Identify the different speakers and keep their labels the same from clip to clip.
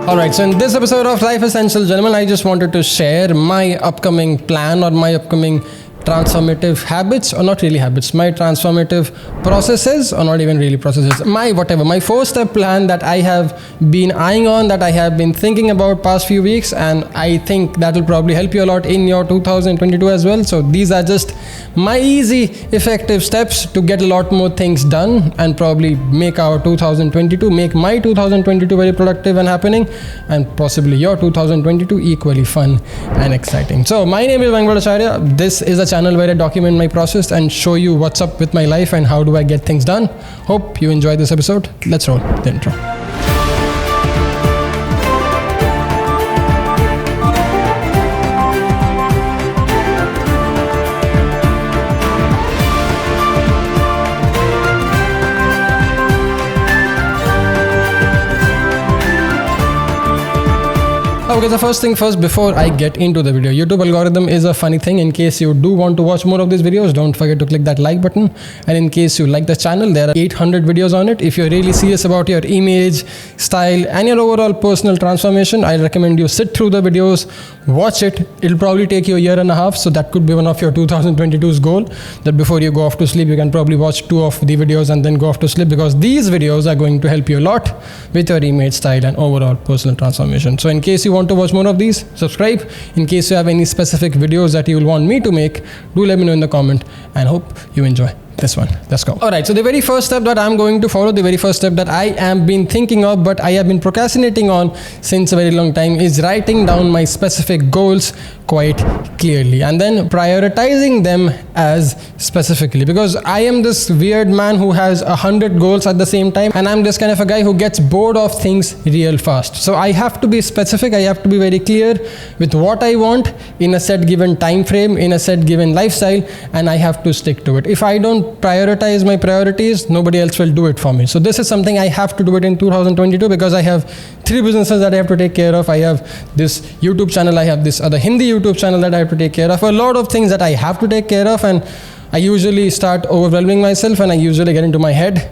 Speaker 1: Alright, so in this episode of Life Essentials, gentlemen, I just wanted to share my upcoming plan or my upcoming transformative habits, or not really habits, my transformative processes, or not even really processes, my 4-step plan that I have been eyeing on, that I have been thinking about past few weeks, and I think that will probably help you a lot in your 2022 as well. So these are just my easy, effective steps to get a lot more things done and probably make my 2022 very productive and happening, and possibly your 2022 equally fun and exciting. So my name is Mayank Bhattacharya. This is a channel where I document my process and show you what's up with my life and how do I get things done. Hope you enjoy this episode. Let's roll the intro. Okay, the first thing first, before I get into the video, YouTube algorithm is a funny thing. In case you do want to watch more of these videos, don't forget to click that like button. And in case you like the channel, there are 800 videos on it. If you're really serious about your image, style, and your overall personal transformation, I recommend you sit through the videos, watch it. It'll probably take you a year and a half. So that could be one of your 2022's goal, that before you go off to sleep, you can probably watch 2 of the videos and then go off to sleep, because these videos are going to help you a lot with your image, style, and overall personal transformation. So in case you want to watch more of these, subscribe. In case you have any specific videos that you will want me to make, do let me know in the comment, and hope you enjoy this one. Let's go. Alright, so the very first step that I'm going to follow, the very first step that I am been thinking of but I have been procrastinating on since a very long time, is writing down my specific goals quite clearly and then prioritizing them as specifically, because I am this weird man who has 100 goals at the same time, and I'm this kind of a guy who gets bored of things real fast. So I have to be specific, I have to be very clear with what I want in a set given time frame, in a set given lifestyle, and I have to stick to it. If I don't prioritize my priorities, nobody else will do it for me. So this is something I have to do it in 2022, because I have 3 businesses that I have to take care of. I have this YouTube channel, I have this other Hindi YouTube channel that I have to take care of, a lot of things that I have to take care of, and I usually start overwhelming myself and I usually get into my head,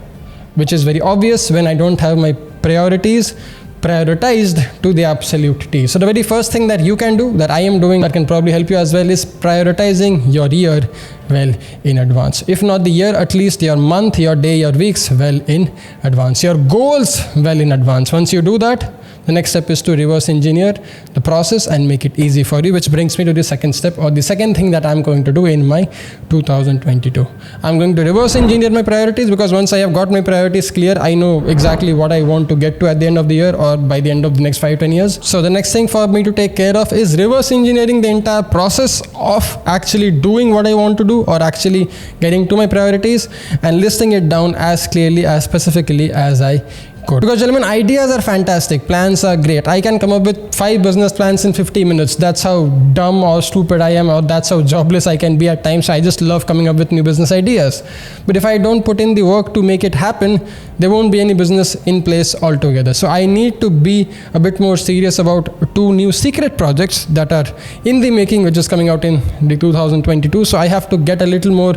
Speaker 1: which is very obvious when I don't have my priorities prioritized to the absolute T. So the very first thing that you can do, that I am doing, that can probably help you as well, is prioritizing your year well in advance. If not the year, at least your month, your day, your weeks well in advance, your goals well in advance. Once you do that, the next step is to reverse engineer the process and make it easy for you, which brings me to the second step, or the second thing that I'm going to do in my 2022. I'm going to reverse engineer my priorities, because once I have got my priorities clear, I know exactly what I want to get to at the end of the year or by the end of the next 5-10 years. So the next thing for me to take care of is reverse engineering the entire process of actually doing what I want to do, or actually getting to my priorities, and listing it down as clearly, as specifically as I could. Because gentlemen, ideas are fantastic, plans are great. I can come up with 5 business plans in 50 minutes. That's how dumb or stupid I am, or that's how jobless I can be at times. I just love coming up with new business ideas. But if I don't put in the work to make it happen, there won't be any business in place altogether. So I need to be a bit more serious about 2 new secret projects that are in the making, which is coming out in the 2022. So I have to get a little more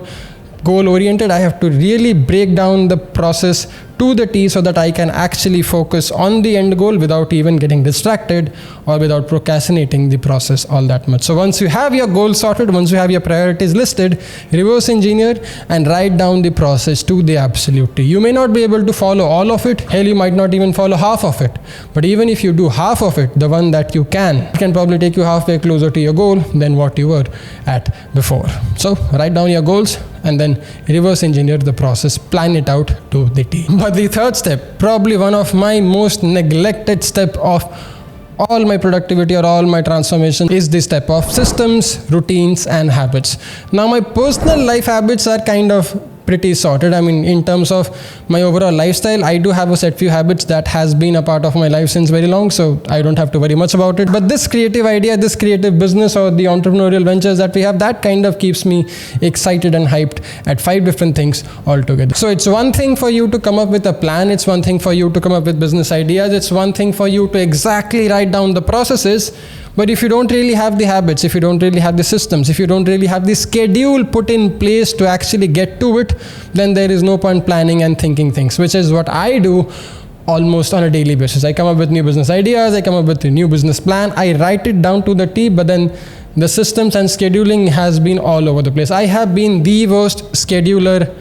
Speaker 1: goal oriented. I have to really break down the process to the T, so that I can actually focus on the end goal without even getting distracted or without procrastinating the process all that much. So once you have your goals sorted, once you have your priorities listed, reverse engineer and write down the process to the absolute T. You may not be able to follow all of it. Hell, you might not even follow half of it. But even if you do half of it, the one that you can, it can probably take you halfway closer to your goal than what you were at before. So write down your goals and then reverse engineer the process, plan it out to the T. But the third step, probably one of my most neglected step of all my productivity or all my transformation, is the step of systems, routines, and habits. Now my personal life habits are kind of pretty sorted. I mean, in terms of my overall lifestyle, I do have a set few habits that has been a part of my life since very long, so I don't have to worry much about it. But this creative idea, this creative business, or the entrepreneurial ventures that we have, that kind of keeps me excited and hyped at 5 different things altogether. So it's one thing for you to come up with a plan, it's one thing for you to come up with business ideas, it's one thing for you to exactly write down the processes. But if you don't really have the habits, if you don't really have the systems, if you don't really have the schedule put in place to actually get to it, then there is no point planning and thinking things, which is what I do almost on a daily basis. I come up with new business ideas, I come up with a new business plan, I write it down to the T, but then the systems and scheduling has been all over the place. I have been the worst scheduler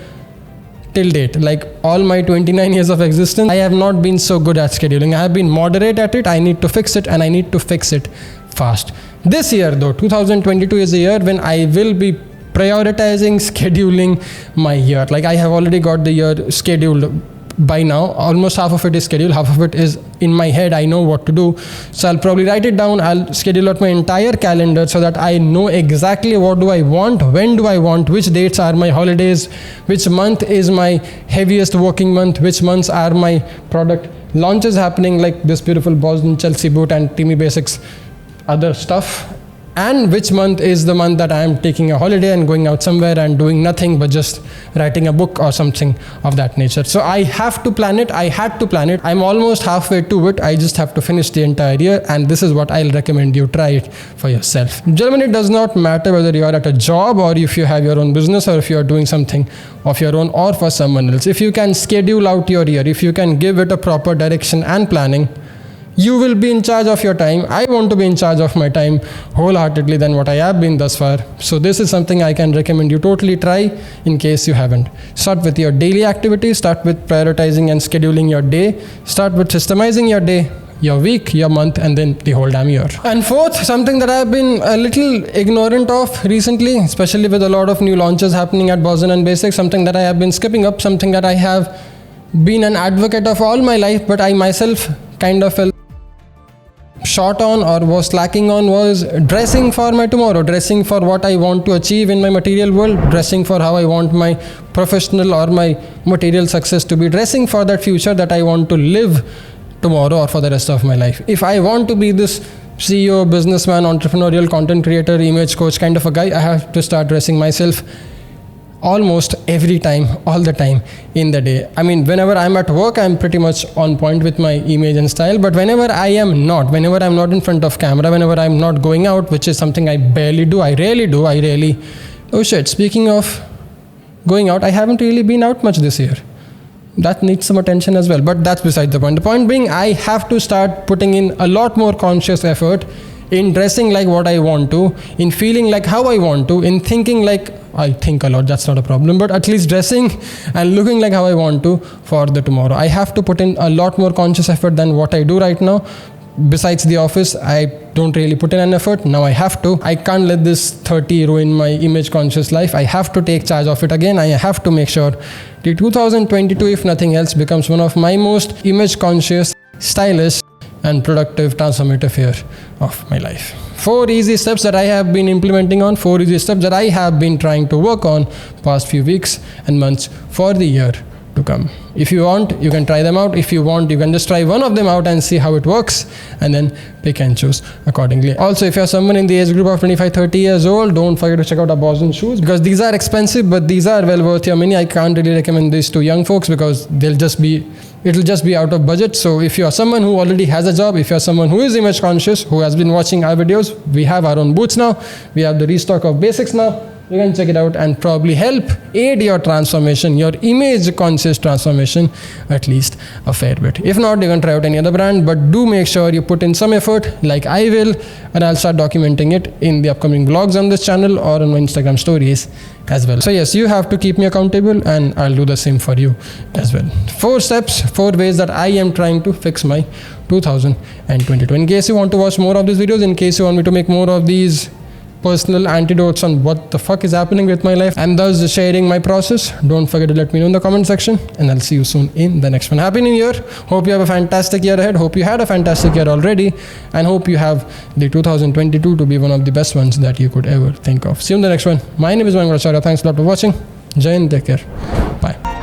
Speaker 1: till date. Like all my 29 years of existence, I have not been so good at scheduling. I have been moderate at it. I need to fix it, and I need to fix it fast. This year though, 2022 is a year when I will be prioritizing scheduling my year. Like I have already got the year scheduled by now. Almost half of it is scheduled, half of it is in my head. I know what to do, so I'll probably write it down. I'll schedule out my entire calendar so that I know exactly what do I want, when do I want, which dates are my holidays, which month is my heaviest working month, which months are my product launches happening, like this beautiful Boston Chelsea boot and Timmy Basics other stuff, and which month is the month that I am taking a holiday and going out somewhere and doing nothing but just writing a book or something of that nature. So I have to plan it. I had to plan it. I'm almost halfway to it. I just have to finish the entire year, and this is what I'll recommend you try it for yourself. Gentlemen, it does not matter whether you are at a job or if you have your own business or if you are doing something of your own or for someone else. If you can schedule out your year, if you can give it a proper direction and planning, you will be in charge of your time. I want to be in charge of my time wholeheartedly than what I have been thus far. So this is something I can recommend you totally try in case you haven't. Start with your daily activities, start with prioritizing and scheduling your day, start with systemizing your day, your week, your month, and then the whole damn year. And fourth, something that I've been a little ignorant of recently, especially with a lot of new launches happening at Boston and Basics, something that I have been skipping up, something that I have been an advocate of all my life, but I myself kind of felt short on or was lacking on, was dressing for my tomorrow, dressing for what I want to achieve in my material world, dressing for how I want my professional or my material success to be, dressing for that future that I want to live tomorrow or for the rest of my life. If I want to be this CEO, businessman, entrepreneurial content creator, image coach kind of a guy, I have to start dressing myself almost every time, all the time in the day. I mean, whenever I'm at work, I'm pretty much on point with my image and style, but whenever I am not, whenever I'm not in front of camera, whenever I'm not going out, which is something I barely do, oh shit, speaking of going out, I haven't really been out much this year. That needs some attention as well, but that's beside the point. The point being, I have to start putting in a lot more conscious effort in dressing like what I want to, in feeling like how I want to, in thinking like I think a lot, that's not a problem, but at least dressing and looking like how I want to for the tomorrow. I have to put in a lot more conscious effort than what I do right now. Besides the office, I don't really put in an effort. Now I have to. I can't let this 30 ruin my image conscious life. I have to take charge of it again. I have to make sure the 2022, if nothing else, becomes one of my most image conscious, stylish, and productive, transformative year of my life. 4 easy steps that I have been implementing on, 4 easy steps that I have been trying to work on past few weeks and months for the year to come. If you want, you can try them out. If you want, you can just try one of them out and see how it works, and then pick and choose accordingly. Also, if you're someone in the age group of 25-30 years old, don't forget to check out our Boston shoes, because these are expensive, but these are well worth your money. I can't really recommend these to young folks because it'll just be out of budget. So if you're someone who already has a job, if you're someone who is image conscious, who has been watching our videos, we have our own boots now, we have the restock of basics now. You can check it out and probably help aid your transformation, your image conscious transformation, at least a fair bit. If not, you can try out any other brand, but do make sure you put in some effort like I will, and I'll start documenting it in the upcoming vlogs on this channel or on my Instagram stories as well. So yes, you have to keep me accountable, and I'll do the same for you as well. 4 steps, 4 ways that I am trying to fix my 2022. In case you want to watch more of these videos, in case you want me to make more of these personal antidotes on what the fuck is happening with my life and thus sharing my process, don't forget to let me know in the comment section, and I'll see you soon in the next one. Happy New Year. Hope you have a fantastic year ahead. Hope you had a fantastic year already, and hope you have the 2022 to be one of the best ones that you could ever think of. See you in the next one. My name is Mayank. Thanks a lot for watching. Jai Hind. Take care. Bye.